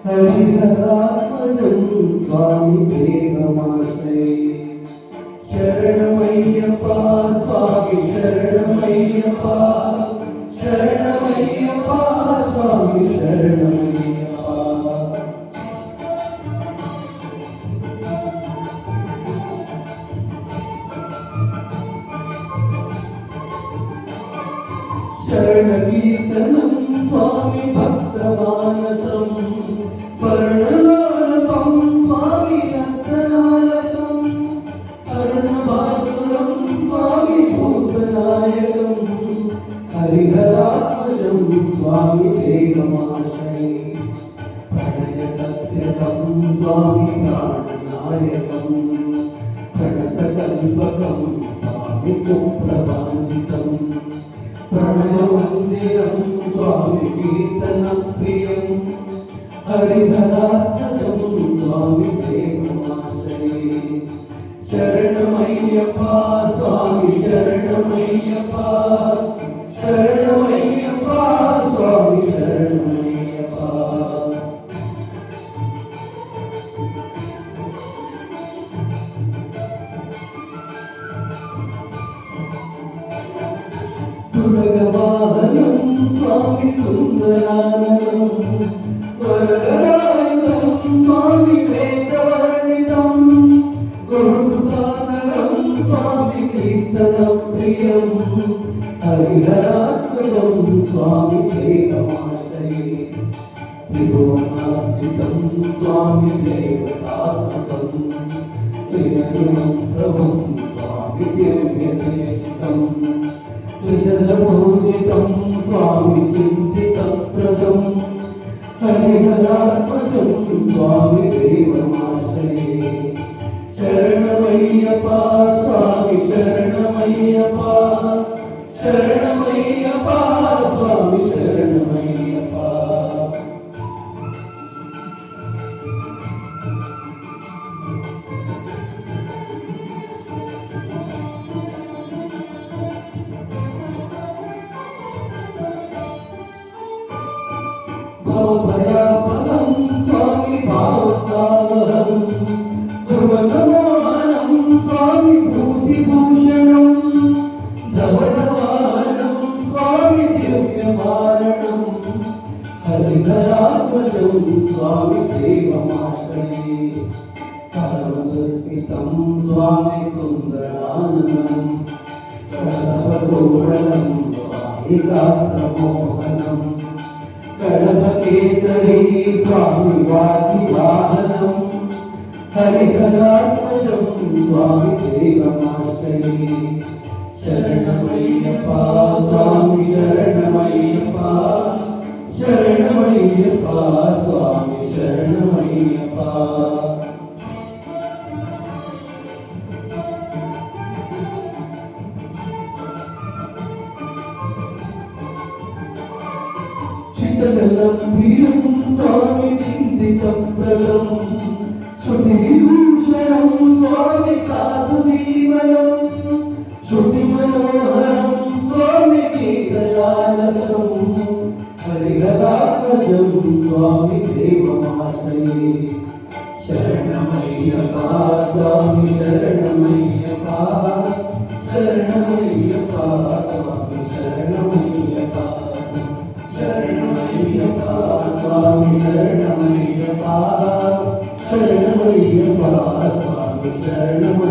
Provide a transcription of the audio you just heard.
హరిహరాత్మజం స్వామి దేవమాశ్రయే శరణమయ్యప్ప స్వామి శరణమయ్యప్ప శరణమయ్యప్ప స్వామి శరణమయ్యప్ప శరణ కీర్తనం స్వామి భక్తమానసం వర్ణనారకం స్వామి రత్నాలసం అరుణభాసురం స్వామి భూతనాయకం హరిహరాత్మజం స్వామి దేవమాశ్రయే ప్రణయ సత్యకం స్వామి ప్రాణనాయకం ప్రణతకల్పకం స్వామి సుప్రభాజితం ప్రణయమందిరం స్వామి కీర్తన ప్రియం హరిహరాత్మజం స్వామి దేవమాశ్రయే శరణమయ్యప్ప స్వామి శరణమయ్యప్ప శరణమయ్యప్ప స్వామి శరణమయ్యప్ప సురగవాహనం స్వామి సుందరాననం వరదరాయుధం స్వామి వేదవర్ణితం గురుకానరం స్వామి కీర్తన ప్రియం హరిహరాత్మజం స్వామి దేవమాశ్రయే త్రిభువనార్చితం స్వామి దేవతాత్మకం త్రినయనం ప్రభుం స్వామి దివ్యదేశికం విశదపూజితం స్వామి చింతితప్రదం హరిహరాత్మజం స్వామి దేవమాశ్రయే శరణమయ్యప్ప స్వామి శరణమయ్యప్ప శరణమయ్యప్ప స్వామి శరణమయ్యప్ప భవభయాపదం స్వామి భావతావహం ధ్రువనమోహనం స్వామి భూతిభూషణం ధవళవాహనం స్వామి దివ్యమారణం హరిహరాత్మజం స్వామి దేవమాశ్రయే కరముదస్మితం స్వామి సుందరాననం కడపగోళం స్వామి గాత్రమోహనం కడపకేసరీ స్వామి వాజివాహనం హరిహరాత్మజం స్వామి దేవమాశ్రయే శరణమయ్యప్ప స్వామి శరణమయ్యప్ప శరణమయ్యప్ప స్వామి శరణమయ్యప్ప చిత్తగంభీరం స్వామి చింతితప్రదం శృతివిభూషణం స్వామి సాధు జీవనం శృతిమనోహరం స్వామి కీర్తనాలసం హరిహరాత్మజం స్వామి దేవమాశ్రయే శరణమయ్యప్ప స్వామి శరణమయ్యప్ప శరణమయ్యప్ప స్వామి శరణమయ్యప్ప శరణమయ్యప్ప స్వామి శరణమయ్యప్ప శరణమయ్యప్ప స్వామి శరణమయ్యప్ప